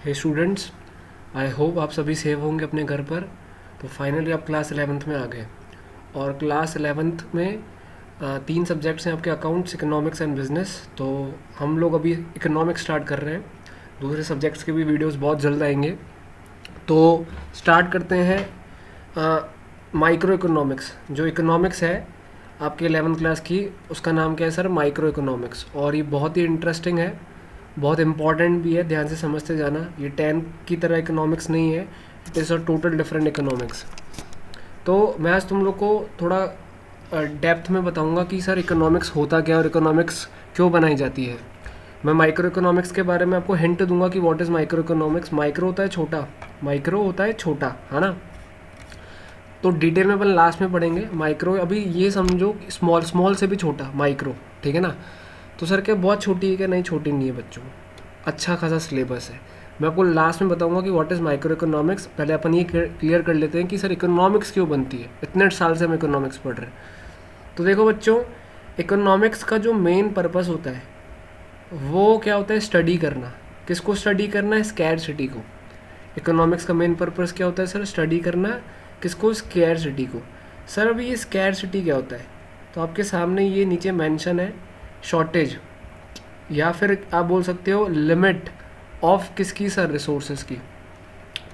Hey students, I hope आप सभी save होंगे अपने घर पर। तो फाइनली आप क्लास 11th में आ गए और क्लास 11th में तीन सब्जेक्ट्स हैं आपके, अकाउंट्स, इकोनॉमिक्स एंड बिजनेस। तो हम लोग अभी इकोनॉमिक्स स्टार्ट कर रहे हैं। दूसरे सब्जेक्ट्स के भी वीडियोस बहुत जल्द आएंगे। तो स्टार्ट करते हैं माइक्रो इकोनॉमिक्स। जो इकोनॉमिक्स है आपके 11th क्लास की, उसका नाम क्या है सर? Micro economics. और ये बहुत ही इंटरेस्टिंग है, बहुत इम्पॉर्टेंट भी है, ध्यान से समझते जाना। ये 10 की तरह इकोनॉमिक्स नहीं है, it is a total different economics. तो मैं आज तुम लोग को थोड़ा डेप्थ में बताऊंगा कि सर इकोनॉमिक्स होता क्या है और इकोनॉमिक्स क्यों बनाई जाती है। मैं माइक्रो इकोनॉमिक्स के बारे में आपको हिंट दूंगा कि what is micro economics. Micro होता है छोटा, माइक्रो होता है छोटा, है ना। तो डिटेल में अपन लास्ट में पढ़ेंगे। माइक्रो अभी ये समझो स्मॉल, स्मॉल से भी छोटा माइक्रो, ठीक है ना। तो सर क्या बहुत छोटी है? क्या नहीं, छोटी नहीं है बच्चों, अच्छा खासा सिलेबस है। मैं आपको लास्ट में बताऊंगा कि व्हाट इज़ माइक्रो इकोनॉमिक्स। पहले अपन ये क्लियर कर लेते हैं कि सर इकोनॉमिक्स क्यों बनती है। इतने साल से हम इकोनॉमिक्स पढ़ रहे हैं। तो देखो बच्चों, इकोनॉमिक्स का जो मेन पर्पस होता है वो क्या होता है? स्टडी करना। किसको स्टडी करना है? स्कैरसिटी को। इकोनॉमिक्स का मेन पर्पस क्या होता है सर? स्टडी करना। किसको? स्कैरसिटी को। सर अभी ये स्कैरसिटी क्या होता है? तो आपके सामने ये नीचे मेंशन है, शॉर्टेज, या फिर आप बोल सकते हो लिमिट ऑफ किसकी सर? रिसोर्सेज की।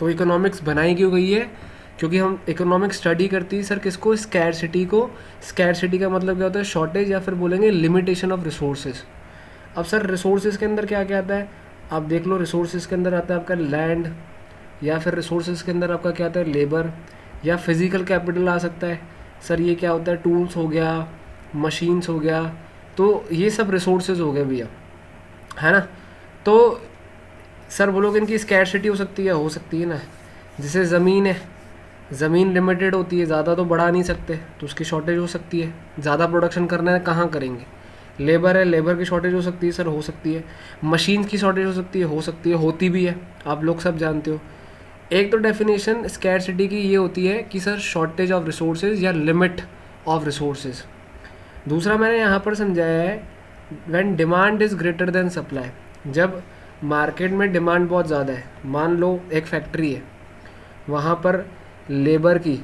तो इकोनॉमिक्स बनाई क्यों गई है? क्योंकि हम इकोनॉमिक्स स्टडी करती है सर किसको? स्कैरसिटी को। स्कैरसिटी का मतलब क्या होता है? शॉर्टेज, या फिर बोलेंगे लिमिटेशन ऑफ रिसोर्सेज। अब सर रिसोर्सेज के अंदर क्या क्या आता है? आप देख लो, रिसोर्सेज के अंदर आता है आपका लैंड, या फिर रिसोर्सेज के अंदर आपका क्या आता है? लेबर, या फिजिकल कैपिटल आ सकता है। सर ये क्या होता है? टूल्स हो गया, मशीन्स हो गया। तो ये सब रिसोर्सेज हो गए भैया, है ना। तो सर बोलोगे इनकी स्कैरसिटी हो सकती है? हो सकती है ना। जैसे ज़मीन है, ज़मीन लिमिटेड होती है, ज़्यादा तो बढ़ा नहीं सकते, तो उसकी शॉर्टेज हो सकती है। ज़्यादा प्रोडक्शन करना है, कहाँ करेंगे? लेबर है, लेबर की शॉर्टेज हो सकती है सर, हो सकती है। मशीन की शॉर्टेज हो सकती है, हो सकती है, होती भी है, आप लोग सब जानते हो। एक तो डेफिनेशन स्कैरसिटी की ये होती है कि सर शॉर्टेज ऑफ रिसोर्सेज या लिमिट ऑफ रिसोर्सेज। दूसरा मैंने यहाँ पर समझाया है when demand is greater than supply. जब मार्केट में डिमांड बहुत ज़्यादा है, मान लो एक फैक्ट्री है, वहाँ पर लेबर की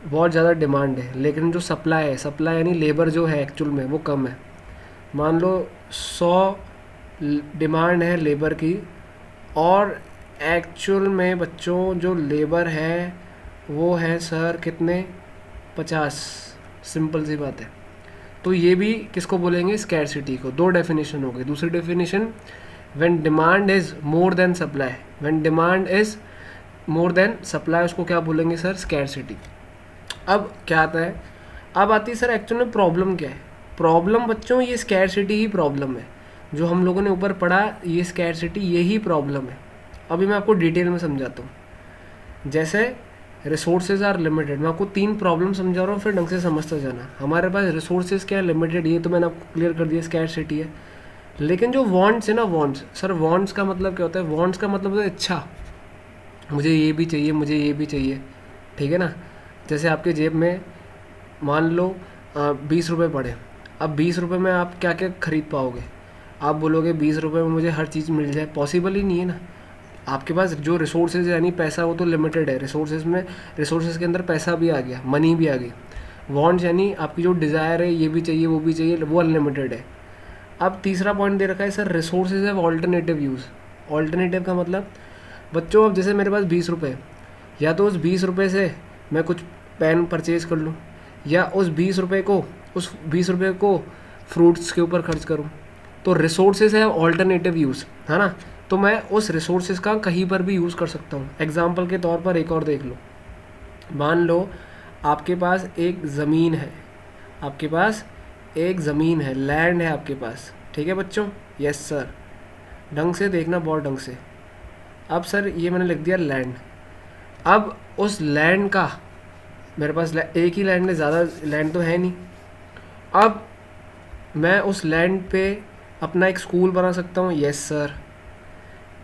बहुत ज़्यादा डिमांड है, लेकिन जो सप्लाई है, सप्लाई यानी लेबर जो है एक्चुअल में वो कम है। मान लो 100 डिमांड है लेबर की, और एक्चुअल में बच्चों जो लेबर है वो है सर कितने? 50। सिंपल सी बात है। तो ये भी किसको बोलेंगे? स्कैरसिटी को। दो डेफिनेशन हो गई। दूसरी definition, when demand is more than supply. When demand is more than supply, उसको क्या बोलेंगे सर? स्कैरसिटी। अब क्या आता है? अब आती है सर एक्चुअल में प्रॉब्लम क्या है। प्रॉब्लम बच्चों ये स्कैरसिटी ही प्रॉब्लम है। जो हम लोगों ने ऊपर पढ़ा, ये स्कैरसिटी यही प्रॉब्लम है। अभी मैं आपको डिटेल में समझाता हूँ। जैसे रिसोर्सेज आर लिमिटेड, मैं आपको तीन प्रॉब्लम समझा रहा हूँ, फिर ढंग से समझते जाना। हमारे पास रिसोर्सेज क्या है? लिमिटेड, ये तो मैंने आपको क्लियर कर दिया, स्कैरसिटी है। लेकिन जो वांट्स है ना, वांट्स सर, वांट्स का मतलब क्या होता है? वांट्स का मतलब होता है इच्छा, मुझे ये भी चाहिए, मुझे ये भी चाहिए, ठीक है ना। जैसे आपके जेब में मान लो 20 रुपये पड़े। अब 20 रुपये में आप क्या क्या खरीद पाओगे? आप बोलोगे 20 रुपये में मुझे हर चीज़ मिल जाए, पॉसिबल ही नहीं है ना। आपके पास जो रिसोर्सेज यानी पैसा, वो तो लिमिटेड है। रिसोर्सेज में, रिसोर्सेज के अंदर पैसा भी आ गया, मनी भी आ गई। वांट्स यानी आपकी जो डिज़ायर है, ये भी चाहिए वो भी चाहिए, वो अनलिमिटेड है। अब तीसरा पॉइंट दे रखा है सर, रिसोर्सेज है ऑल्टरनेटिव यूज़। ऑल्टरनेटिव का मतलब बच्चों, अब जैसे मेरे पास 20 रुपये, या तो उस 20 रुपये से मैं कुछ पेन परचेज़ कर लूँ, या उस 20 रुपये को फ्रूट्स के ऊपर खर्च करूँ। तो रिसोर्सेज है ऑल्टरनेटिव यूज़, है ना। तो मैं उस रिसोर्सेज का कहीं पर भी यूज़ कर सकता हूँ। एग्जाम्पल के तौर पर एक और देख लो। मान लो आपके पास एक ज़मीन है, आपके पास एक ज़मीन है, लैंड है आपके पास, ठीक है बच्चों? यस सर, ढंग से देखना, बहुत ढंग से। अब सर ये मैंने लिख दिया लैंड। अब उस लैंड का मेरे पास एक ही लैंड है, ज़्यादा लैंड तो है नहीं। अब मैं उस लैंड पे अपना एक स्कूल बना सकता हूँ, यस सर।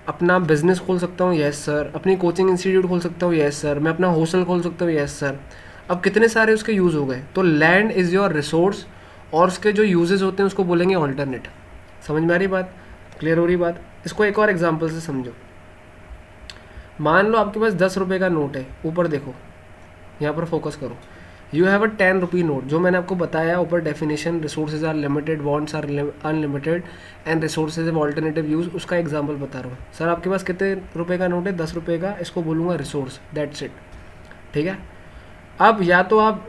अपना बिजनेस खोल सकता हूँ, यस सर। अपनी कोचिंग इंस्टीट्यूट खोल सकता हूँ, यस सर। मैं अपना हॉस्टल खोल सकता हूँ, यस सर। अब कितने सारे उसके यूज़ हो गए। तो लैंड इज़ योर रिसोर्स, और उसके जो यूजेस होते हैं उसको बोलेंगे ऑल्टरनेट। समझ में आ रही बात? क्लियर हो रही बात? इसको एक और एग्जांपल से समझो। मान लो आपके पास 10 रुपये का नोट है, ऊपर देखो, यहाँ पर फोकस करो, you have a 10 rupee note, जो मैंने आपको बताया ऊपर definition, resources are limited, wants are unlimited and resources have alternative use, उसका एग्जांपल बता रहा हूँ। सर आपके पास कितने रुपए का नोट है? 10 रुपये का, इसको बोलूँगा रिसोर्स, दैट्स इट, ठीक है। अब या तो आप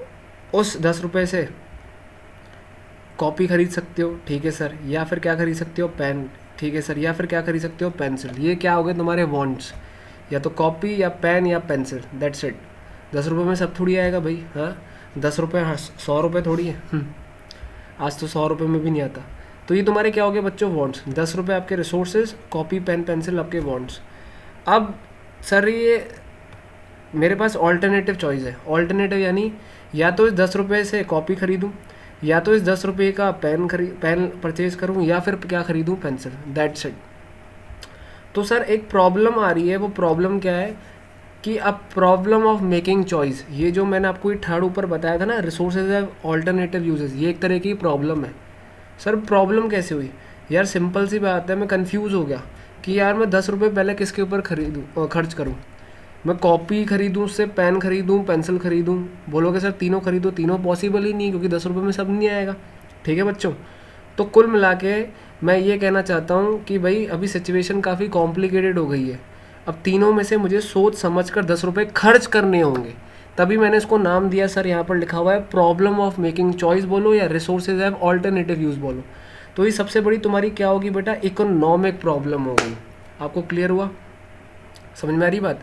उस 10 रुपये से कॉपी खरीद सकते हो, ठीक है सर, या फिर क्या खरीद सकते हो? पेन, ठीक है सर, या फिर क्या खरीद सकते हो? पेंसिल। ये क्या हो गए तुम्हारे वांट्स, या तो कॉपी या पेन या पेंसिल, दैट्स इट। 10 रुपये में सब थोड़ी आएगा भाई, हाँ 10 रुपये, हाँ 100 रुपये थोड़ी है, आज तो 100 रुपये में भी नहीं आता। तो ये तुम्हारे क्या हो गए बच्चों? वांट्स। 10 रुपये आपके रिसोर्सेज, कॉपी पेन पेंसिल आपके वांट्स। अब सर ये मेरे पास ऑल्टरनेटिव चॉइस है, ऑल्टरनेटिव यानी या तो इस 10 रुपये से कॉपी खरीदूँ, या तो इस 10 रुपये का पेन परचेज करूँ, या फिर क्या खरीदूँ? Pencil, that's it. तो सर एक प्रॉब्लम आ रही है, वो प्रॉब्लम क्या है कि अब प्रॉब्लम ऑफ मेकिंग चॉइस, ये जो मैंने आपको ये थर्ड ऊपर बताया था ना, रिसोर्सेज हैव ऑल्टरनेटिव यूजेस, ये एक तरह की प्रॉब्लम है। सर प्रॉब्लम कैसे हुई? यार सिंपल सी बात है, मैं कंफ्यूज हो गया कि यार मैं 10 रुपये पहले किसके ऊपर खर्च करूँ? मैं कॉपी खरीदूँ, उससे पेन खरीदूँ, पेंसिल खरीदूँ? बोलोगे सर तीनों खरीदो, तीनों पॉसिबल ही नहीं, क्योंकि 10 रुपये में सब नहीं आएगा, ठीक है बच्चों। तो कुल मिला के मैं ये कहना चाहता हूँ कि भाई अभी सिचुएशन काफ़ी कॉम्प्लिकेटेड हो गई है। अब तीनों में से मुझे सोच समझ कर 10 रुपये खर्च करने होंगे, तभी मैंने इसको नाम दिया सर, यहाँ पर लिखा हुआ है प्रॉब्लम ऑफ मेकिंग चॉइस बोलो या रिसोर्सेज हैव ऑल्टरनेटिव यूज़ बोलो। तो ये सबसे बड़ी तुम्हारी क्या होगी बेटा? इकोनॉमिक प्रॉब्लम होगी। आपको क्लियर हुआ? समझ में आ रही बात?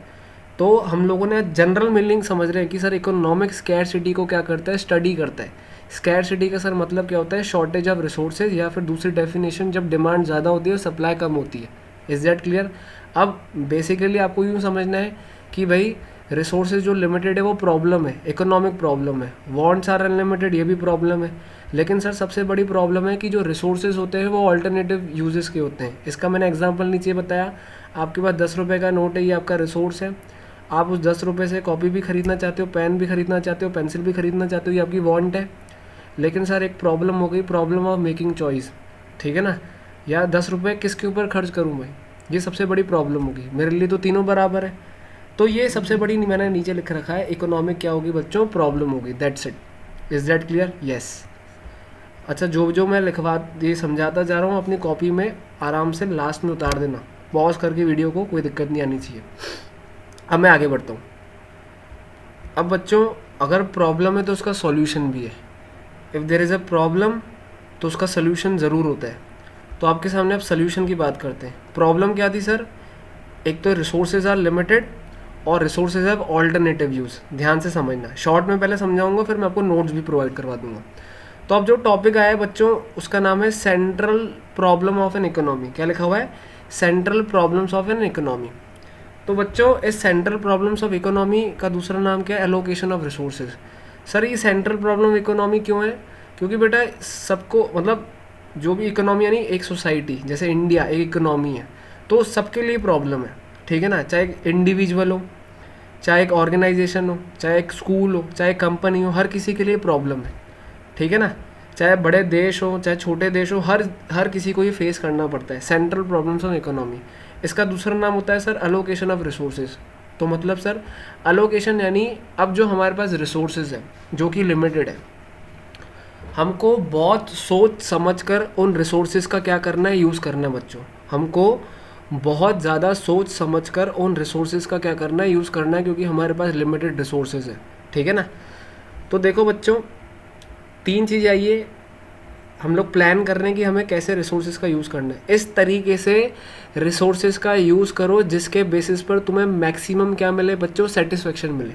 तो हम लोगों ने जनरल मीनिंग समझ रहे हैं कि सर इकोनॉमिक स्कैरसिटी को क्या करता है? स्टडी करता है। स्कैरसिटी का सर मतलब क्या होता है? शॉर्टेज ऑफ रिसोर्सेज, या फिर दूसरी डेफिनेशन जब डिमांड ज़्यादा होती है और सप्लाई कम होती है। Is that clear? अब बेसिकली आपको यूँ समझना है कि भाई रिसोर्सेज जो लिमिटेड है वो प्रॉब्लम है, इकोनॉमिक प्रॉब्लम है। वांट्स आर अनलिमिटेड, ये भी प्रॉब्लम है। लेकिन सर सबसे बड़ी प्रॉब्लम है कि जो रिसोर्सेज होते हैं वो ऑल्टरनेटिव यूजेस के होते हैं। इसका मैंने एग्जांपल नीचे बताया। आपके पास 10 रुपये का नोट है, ये आपका रिसोर्स है। आप उस 10 रुपये से कॉपी भी खरीदना चाहते हो, पेन भी खरीदना चाहते हो, पेंसिल भी खरीदना चाहते हो, ये आपकी वांट है। लेकिन सर एक प्रॉब्लम हो गई, प्रॉब्लम ऑफ मेकिंग चॉइस, ठीक है ना। या 10 रुपये किसके ऊपर खर्च करूँ भाई, ये सबसे बड़ी प्रॉब्लम होगी। मेरे लिए तो तीनों बराबर है। तो ये सबसे बड़ी मैंने नीचे लिख रखा है, इकोनॉमिक क्या होगी बच्चों? प्रॉब्लम होगी, that's it. Is that clear? Yes. अच्छा, जो मैं ये समझाता जा रहा हूँ अपनी कॉपी में आराम से लास्ट में उतार देना, पॉज करके वीडियो को, कोई दिक्कत नहीं आनी चाहिए। अब मैं आगे बढ़ता हूँ। अब बच्चों अगर प्रॉब्लम है तो उसका सॉल्यूशन भी है। If there is a problem तो उसका सॉल्यूशन ज़रूर होता है। तो आपके सामने अब सॉल्यूशन की बात करते हैं। प्रॉब्लम क्या थी सर? एक तो रिसोर्सेज आर लिमिटेड और रिसोर्सेज हैव ऑल्टरनेटिव यूज़। ध्यान से समझना, शॉर्ट में पहले समझाऊंगा, फिर मैं आपको नोट्स भी प्रोवाइड करवा दूंगा। तो अब जो टॉपिक आया है बच्चों, उसका नाम है central problem of an economy. क्या लिखा हुआ है? Central problems of an economy. तो बच्चों इस सेंट्रल प्रॉब्लम्स ऑफ इकोनॉमी का दूसरा नाम क्या है? Allocation of resources. सर ये सेंट्रल प्रॉब्लम इकोनॉमी क्यों है? क्योंकि बेटा सबको, मतलब जो भी इकोनॉमी यानी एक सोसाइटी, जैसे इंडिया एक इकोनॉमी है, तो सबके लिए प्रॉब्लम है, ठीक है ना। चाहे एक इंडिविजुअल हो, चाहे एक ऑर्गेनाइजेशन हो, चाहे एक स्कूल हो, चाहे कंपनी हो, हर किसी के लिए प्रॉब्लम है, ठीक है ना। चाहे बड़े देश हो, चाहे छोटे देश हो, हर किसी को ये फेस करना पड़ता है। Central problems of economy. इसका दूसरा नाम होता है सर अलोकेशन ऑफ रिसोर्सेज। तो मतलब सर अलोकेशन यानी अब जो हमारे पास रिसोर्सेज है जो कि लिमिटेड है, हमको बहुत सोच समझ कर उन रिसोर्सेज का क्या करना है? यूज़ करना है बच्चों। हमको बहुत ज़्यादा सोच समझ कर उन रिसोर्सेज का क्या करना है? यूज़ करना है, क्योंकि हमारे पास लिमिटेड रिसोर्सेज है, ठीक है ना। तो देखो बच्चों, 3 चीज़ें आइए, हम लोग प्लान कर रहे हैं कि हमें कैसे रिसोर्सेज का यूज़ करना है। इस तरीके से रिसोर्सेज का यूज़ करो जिसके बेसिस पर तुम्हें मैक्सिमम क्या मिले बच्चों? सेटिस्फेक्शन मिले।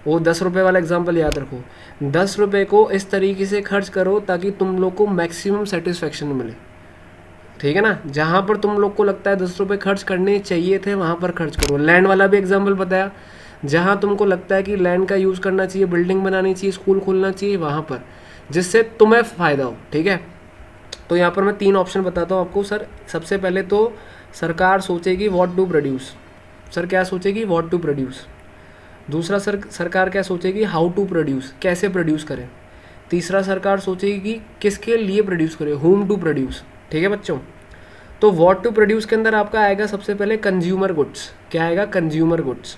वो 10 रुपये वाला एग्जांपल याद रखो। 10 रुपये को इस तरीके से खर्च करो ताकि तुम लोग को मैक्सिमम सेटिस्फेक्शन मिले, ठीक है ना। जहाँ पर तुम लोग को लगता है 10 रुपये खर्च करने चाहिए थे, वहाँ पर खर्च करो। लैंड वाला भी एग्जाम्पल बताया, जहाँ तुमको लगता है कि लैंड का यूज़ करना चाहिए, बिल्डिंग बनानी चाहिए, स्कूल खोलना चाहिए, वहाँ पर जिससे तुम्हें फ़ायदा हो, ठीक है। तो यहाँ पर मैं 3 ऑप्शन बताता हूँ आपको। सर सबसे पहले तो सरकार सोचेगी व्हाट टू प्रोड्यूस। सर क्या सोचेगी? What to produce. दूसरा सरकार क्या सोचेगी? हाउ टू प्रोड्यूस, कैसे प्रोड्यूस करें। तीसरा सरकार सोचेगी कि किसके लिए प्रोड्यूस करें, होम टू प्रोड्यूस, ठीक है बच्चों। तो व्हाट टू प्रोड्यूस के अंदर आपका आएगा सबसे पहले कंज्यूमर गुड्स। क्या आएगा? Consumer goods.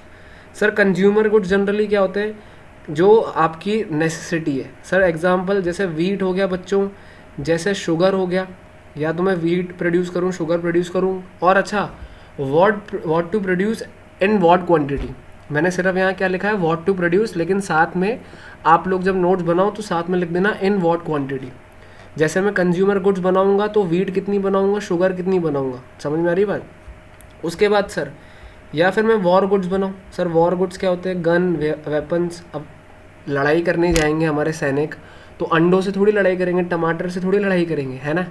Sir consumer goods generally क्या होते हैं? जो आपकी नेसेसिटी है। सर एग्जांपल जैसे वीट हो गया बच्चों, जैसे शुगर हो गया, या तो मैं वीट प्रोड्यूस करूँ, शुगर प्रोड्यूस करूँ, और अच्छा what to produce in what quantity. मैंने सिर्फ यहाँ क्या लिखा है? व्हाट टू प्रोड्यूस, लेकिन साथ में आप लोग जब नोट्स बनाओ तो साथ में लिख देना इन व्हाट क्वांटिटी। जैसे मैं कंज्यूमर गुड्स बनाऊंगा तो वीट कितनी बनाऊंगा, शुगर कितनी बनाऊंगा। समझ में आ रही बात? उसके बाद सर, या फिर मैं वॉर गुड्स बनाऊँ। सर वॉर गुड्स क्या होते हैं? Gun, weapons. अब लड़ाई करने जाएंगे हमारे सैनिक, तो अंडों से थोड़ी लड़ाई करेंगे, टमाटर से थोड़ी लड़ाई करेंगे, है ना?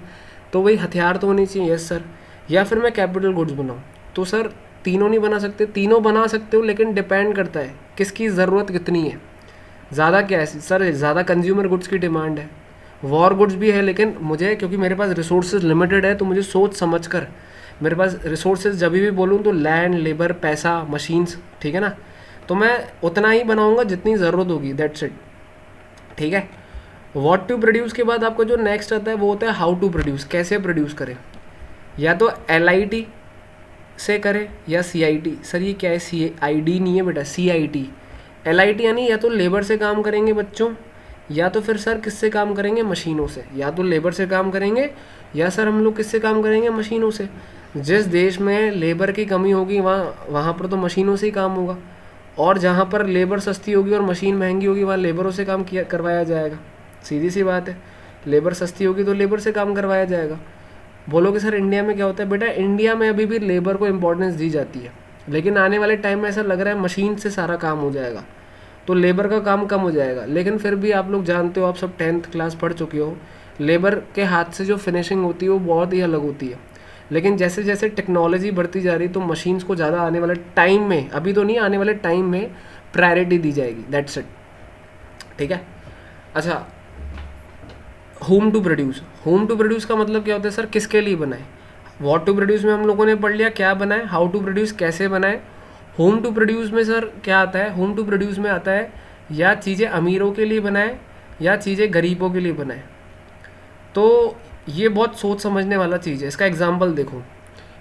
तो वही हथियार तो होनी चाहिए। Yes sir. या फिर मैं कैपिटल गुड्स बनाऊँ, तो सर तीनों नहीं बना सकते, तीनों बना सकते हो, लेकिन डिपेंड करता है किसकी ज़रूरत कितनी है। ज़्यादा क्या है सर? ज़्यादा कंज्यूमर गुड्स की डिमांड है। वॉर गुड्स भी है, लेकिन मुझे क्योंकि मेरे पास रिसोर्सेज लिमिटेड है, तो मुझे सोच समझ कर, मेरे पास रिसोर्सेज जब भी बोलूँ तो लैंड, लेबर, पैसा, मशीन्स, ठीक है ना, तो मैं उतना ही बनाऊँगा जितनी ज़रूरत होगी। That's it. ठीक है। व्हाट टू प्रोड्यूस के बाद आपका जो नेक्स्ट आता है वो होता है हाउ टू प्रोड्यूस। कैसे प्रोड्यूस करें? या तो LIT से करें या CIT। सर ये क्या है? CID नहीं है बेटा, CIT। LIT यानी या तो लेबर से काम करेंगे बच्चों, या तो फिर सर किससे काम करेंगे? मशीनों से। या तो लेबर से काम करेंगे, या सर हम लोग किससे काम करेंगे? मशीनों से। जिस देश में लेबर की कमी होगी वहाँ पर तो मशीनों से ही काम होगा, और जहाँ पर लेबर सस्ती होगी और मशीन महंगी होगी वहाँ लेबरों से काम करवाया जाएगा। सीधी सी बात है। लेबर सस्ती होगी तो लेबर से काम करवाया जाएगा। बोलोगे सर इंडिया में क्या होता है? बेटा इंडिया में अभी भी लेबर को इम्पोर्टेंस दी जाती है, लेकिन आने वाले टाइम में ऐसा लग रहा है मशीन से सारा काम हो जाएगा, तो लेबर का काम कम हो जाएगा। लेकिन फिर भी आप लोग जानते हो, आप सब 10th क्लास पढ़ चुके हो, लेबर के हाथ से जो फिनिशिंग होती है वो बहुत ही अलग होती है। लेकिन जैसे जैसे टेक्नोलॉजी बढ़ती जा रही तो मशीन्स को ज़्यादा आने वाले टाइम में, अभी तो नहीं, आने वाले टाइम में प्रायोरिटी दी जाएगी। That's it. ठीक है। अच्छा, whom to produce. Whom to produce का मतलब क्या होता है सर? किसके लिए बनाए? व्हाट टू प्रोड्यूस में हम लोगों ने पढ़ लिया क्या बनाए, हाउ टू प्रोड्यूस कैसे बनाए। होम टू प्रोड्यूस में सर क्या आता है? होम टू प्रोड्यूस में आता है या चीज़ें अमीरों के लिए बनाए या चीज़ें गरीबों के लिए बनाए। तो ये बहुत सोच समझने वाला चीज़ है। इसका एग्जांपल देखो,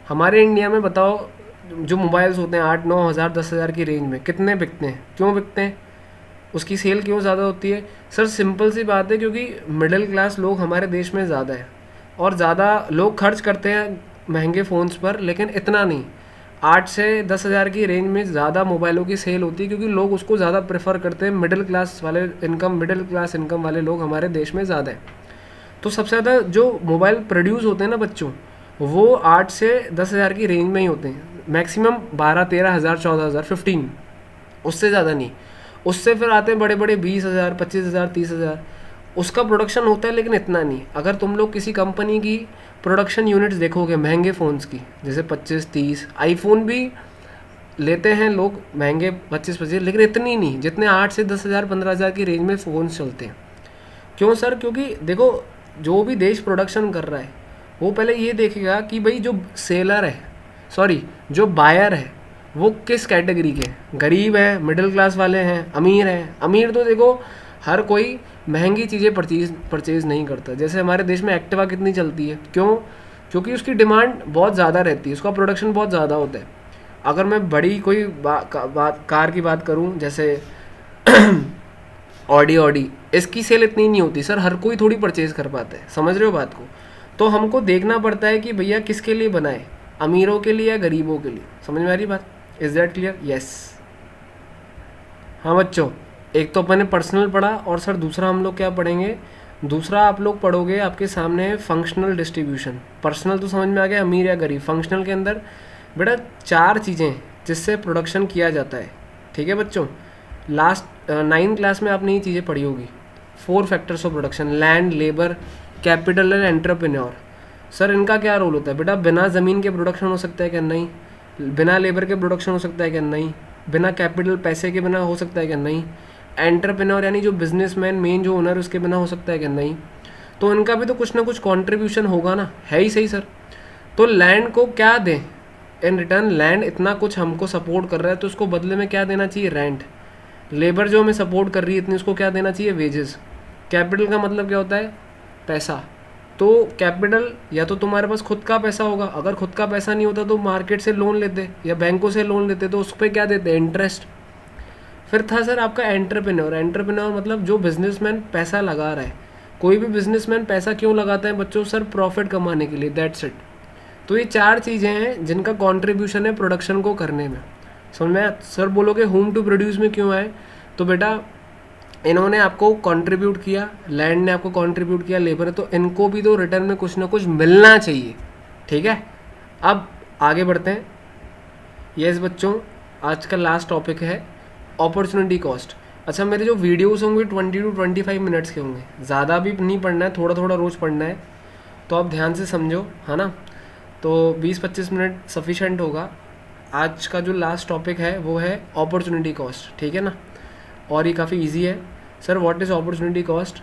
हमारे इंडिया में बताओ जो मोबाइल्स होते हैं 8-9 हज़ार 10 हज़ार की रेंज में कितने बिकते हैं? क्यों बिकते हैं? उसकी सेल क्यों ज़्यादा होती है? सर सिंपल सी बात है, क्योंकि मिडिल क्लास लोग हमारे देश में ज़्यादा है, और ज़्यादा लोग खर्च करते हैं महंगे फ़ोन्स पर, लेकिन इतना नहीं। 8 से 10 हज़ार की रेंज में ज़्यादा मोबाइलों की सेल होती है, क्योंकि लोग उसको ज़्यादा प्रेफर करते हैं। मिडिल क्लास इनकम वाले लोग हमारे देश में ज़्यादा हैं। तो सबसे ज़्यादा जो मोबाइल प्रोड्यूस होते हैं ना बच्चों, वो 8 से 10 हज़ार की रेंज में ही होते हैं। मैक्सिमम 12-13 हज़ार, 14 हज़ार, 15, उससे ज़्यादा नहीं। उससे फिर आते हैं बड़े बड़े 20 हज़ार, 25 हज़ार, 30 हज़ार, उसका प्रोडक्शन होता है, लेकिन इतना नहीं। अगर तुम लोग किसी कंपनी की प्रोडक्शन यूनिट्स देखोगे महंगे फ़ोन्स की, जैसे 25-30, आईफोन भी लेते हैं लोग महंगे 25-25, लेकिन इतनी नहीं जितने 8 से 10 हज़ार, 15 हज़ार की रेंज में फ़ोन्स चलते हैं। क्यों सर? क्योंकि देखो जो भी देश प्रोडक्शन कर रहा है वो पहले ये देखेगा कि भाई जो सेलर है, सॉरी जो बायर है, वो किस कैटेगरी के हैं। गरीब है, मिडिल क्लास वाले हैं, अमीर हैं। अमीर तो देखो हर कोई महंगी चीज़ें परचेज़ नहीं करता। जैसे हमारे देश में एक्टिवा कितनी चलती है, क्यों? क्योंकि उसकी डिमांड बहुत ज़्यादा रहती है, उसका प्रोडक्शन बहुत ज़्यादा होता है। अगर मैं बड़ी कोई कार की बात करूं, जैसे ऑडी, इसकी सेल इतनी नहीं होती सर, हर कोई थोड़ी परचेज़ कर पाता है। समझ रहे हो बात को? तो हमको देखना पड़ता है कि भैया किसके लिए बनाए, अमीरों के लिए या गरीबों के लिए। समझ में आ रही बात? Is that clear? यस। हाँ बच्चों, एक तो अपन ने पर्सनल पढ़ा, और सर दूसरा हम लोग क्या पढ़ेंगे? दूसरा आप लोग पढ़ोगे, आपके सामने है फंक्शनल डिस्ट्रीब्यूशन। पर्सनल तो समझ में आ गया, अमीर या गरीब। फंक्शनल के अंदर बेटा 4 चीज़ें जिससे प्रोडक्शन किया जाता है। ठीक है बच्चों, लास्ट 9th क्लास में आपने ये चीज़ें पढ़ी होगी। 4 factors of production, land, labour, capital and entrepreneur. Sir इनका क्या रोल होता है बेटा? बिना ज़मीन के प्रोडक्शन हो सकता है क्या? नहीं। बिना लेबर के प्रोडक्शन हो सकता है क्या? नहीं। बिना कैपिटल, पैसे के बिना हो सकता है क्या? नहीं। एंटरप्रेन्योर यानी जो बिजनेसमैन, मेन जो ओनर, उसके बिना हो सकता है क्या? नहीं। तो इनका भी तो कुछ ना कुछ कॉन्ट्रीब्यूशन होगा ना, है ही सही सर। तो लैंड को क्या दें इन रिटर्न? लैंड इतना कुछ हमको सपोर्ट कर रहा है, तो उसको बदले में क्या देना चाहिए? रेंट। लेबर जो हमें सपोर्ट कर रही है इतनी, उसको क्या देना चाहिए? वेजेस। कैपिटल का मतलब क्या होता है? पैसा। तो कैपिटल या तो तुम्हारे पास खुद का पैसा होगा, अगर खुद का पैसा नहीं होता तो मार्केट से लोन लेते या बैंकों से लोन लेते, तो उस पर क्या देते, इंटरेस्ट। फिर था सर आपका एंटरप्रेन्योर। एंटरप्रेन्योर मतलब जो बिजनेसमैन पैसा लगा रहा है। कोई भी बिजनेसमैन पैसा क्यों लगाता है बच्चों, सर प्रॉफिट कमाने के लिए, दैट्स इट। तो ये 4 चीज़ें हैं जिनका कंट्रीब्यूशन है प्रोडक्शन को करने में। समझ में? सर बोलोगे होम टू प्रोड्यूस में क्यों आए, तो बेटा इन्होंने आपको कंट्रीब्यूट किया, लैंड ने आपको कंट्रीब्यूट किया, लेबर है, तो इनको भी तो रिटर्न में कुछ ना कुछ मिलना चाहिए। ठीक है, अब आगे बढ़ते हैं। यस बच्चों, आज का लास्ट टॉपिक है अपॉर्चुनिटी कॉस्ट। अच्छा, मेरे जो वीडियोस होंगे 20 to 25 मिनट्स के होंगे, ज़्यादा भी नहीं पढ़ना है, थोड़ा थोड़ा रोज़ पढ़ना है, तो आप ध्यान से समझो, है ना। तो 20-25 मिनट सफिशेंट होगा। आज का जो लास्ट टॉपिक है वो है अपॉर्चुनिटी कॉस्ट, ठीक है ना। और ये काफ़ी इजी है। Sir what is opportunity cost?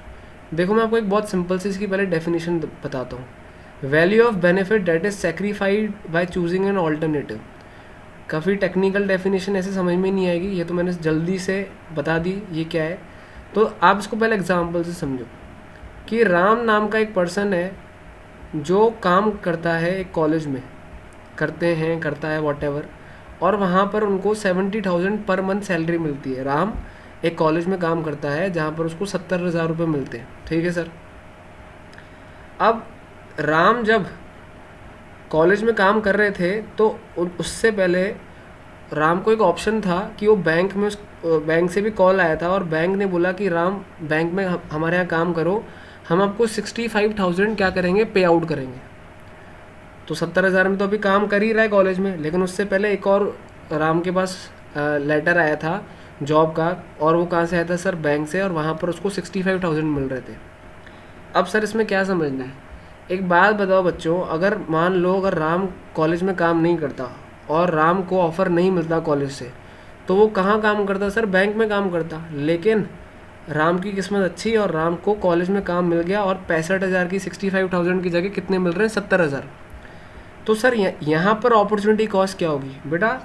देखो मैं आपको एक बहुत सिंपल सी इसकी पहले डेफिनेशन बताता हूँ। Value of benefit that is सेक्रीफाइड by choosing an alternative. काफ़ी टेक्निकल डेफिनेशन ऐसे समझ में नहीं आएगी, ये तो मैंने जल्दी से बता दी ये क्या है। तो आप इसको पहले एग्जांपल से समझो कि राम नाम का एक पर्सन है जो काम करता है एक कॉलेज में, करता है वॉटेवर, और वहाँ पर उनको 70,000 पर मंथ सैलरी मिलती है। राम एक कॉलेज में काम करता है जहाँ पर उसको 70,000 रुपये मिलते हैं, ठीक है सर। अब राम जब कॉलेज में काम कर रहे थे तो उससे पहले राम को एक ऑप्शन था कि वो बैंक से भी कॉल आया था और बैंक ने बोला कि राम बैंक में हमारे यहाँ काम करो, हम आपको 65,000 क्या करेंगे, पे आउट करेंगे। तो 70,000 में तो अभी काम कर ही रहा है कॉलेज में, लेकिन उससे पहले एक और राम के पास लेटर आया था जॉब का, और वो कहाँ से आया था सर, बैंक से, और वहाँ पर उसको 65,000 मिल रहे थे। अब सर इसमें क्या समझना है, एक बात बताओ बच्चों, अगर मान लो अगर राम कॉलेज में काम नहीं करता और राम को ऑफ़र नहीं मिलता कॉलेज से, तो वो कहाँ काम करता सर, बैंक में काम करता। लेकिन राम की किस्मत अच्छी और राम को कॉलेज में काम मिल गया और 65,000 की 65,000 की जगह कितने मिल रहे हैं, 70,000। तो सर यहाँ पर अपॉर्चुनिटी कॉस्ट क्या होगी बेटा,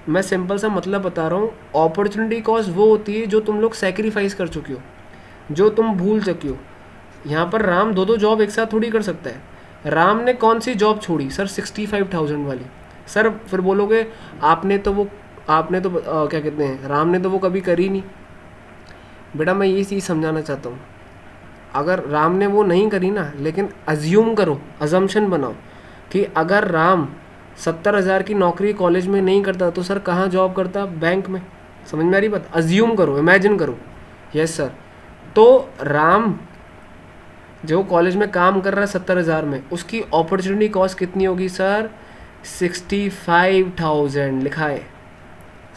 मैं सिंपल सा मतलब बता रहा हूँ। अपॉर्चुनिटी कॉस्ट वो होती है जो तुम लोग सेक्रीफाइस कर चुके हो, जो तुम भूल चुके हो। यहाँ पर राम दो जॉब एक साथ थोड़ी कर सकता है। राम ने कौन सी जॉब छोड़ी सर, 65,000 वाली। सर फिर बोलोगे आपने तो क्या कहते हैं, राम ने तो वो कभी करी नहीं। बेटा मैं ये चीज़ समझाना चाहता हूँ, अगर राम ने वो नहीं करी ना, लेकिन अज्यूम करो, अजम्पशन बनाओ कि अगर राम 70,000 की नौकरी कॉलेज में नहीं करता तो सर कहाँ जॉब करता, बैंक में। समझ में आ रही बात, अज्यूम करो, इमेजिन करो। यस सर, तो राम जो कॉलेज में काम कर रहा है 70,000 में, उसकी अपॉर्चुनिटी कॉस्ट कितनी होगी सर, 65,000 लिखा है।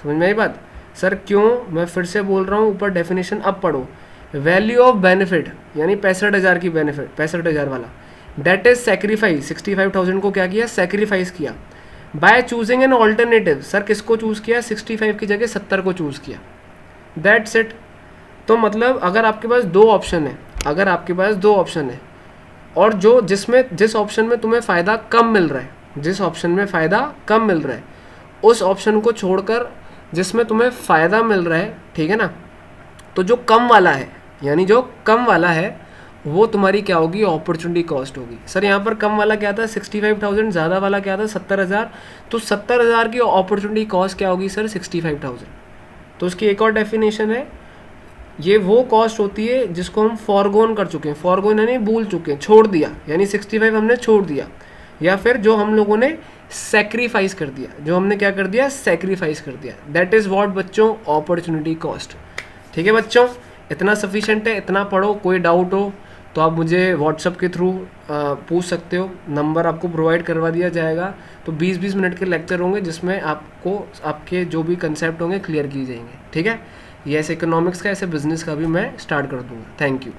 समझ में आई बात सर, क्यों मैं फिर से बोल रहा हूँ, ऊपर डेफिनेशन अब पढ़ो। वैल्यू ऑफ बेनिफिट यानी 65,000 की बेनिफिट, 65,000 वाला, दैट इज सेक्रीफाइस, 65,000 को क्या किया, सेक्रीफाइस किया by choosing an alternative. Sir किसको चूज़ किया, 65 की जगह 70 को चूज़ किया, दैट्स इट। तो मतलब अगर आपके पास दो ऑप्शन है, और जिस ऑप्शन में तुम्हें फ़ायदा कम मिल रहा है, उस ऑप्शन को छोड़कर जिसमें तुम्हें फ़ायदा मिल रहा है, ठीक है ना, तो जो कम वाला है वो तुम्हारी क्या होगी, अपॉर्चुनिटी कॉस्ट होगी। सर यहाँ पर कम वाला क्या था, 65,000, ज़्यादा वाला क्या था, 70,000। तो 70,000 की अपॉर्चुनिटी कॉस्ट क्या होगी सर, 65,000। तो उसकी एक और डेफिनेशन है, ये वो कॉस्ट होती है जिसको हम फॉरगोन कर चुके हैं, फॉरगोन यानी भूल चुके हैं, छोड़ दिया, यानी 65 हमने छोड़ दिया, या फिर जो हम लोगों ने सेक्रीफाइस कर दिया, सेक्रीफाइस कर दिया, दैट इज़ व्हाट बच्चों, अपॉर्चुनिटी कॉस्ट। ठीक है बच्चों, इतना सफिशेंट है, इतना पढ़ो। कोई डाउट हो तो आप मुझे व्हाट्सएप के थ्रू पूछ सकते हो, नंबर आपको प्रोवाइड करवा दिया जाएगा। तो 20-20 मिनट के लेक्चर होंगे जिसमें आपको आपके जो भी कंसेप्ट होंगे क्लियर किए जाएंगे, ठीक है। ये ऐसे इकोनॉमिक्स का, ऐसे बिजनेस का भी मैं स्टार्ट कर दूँगा। Thank you.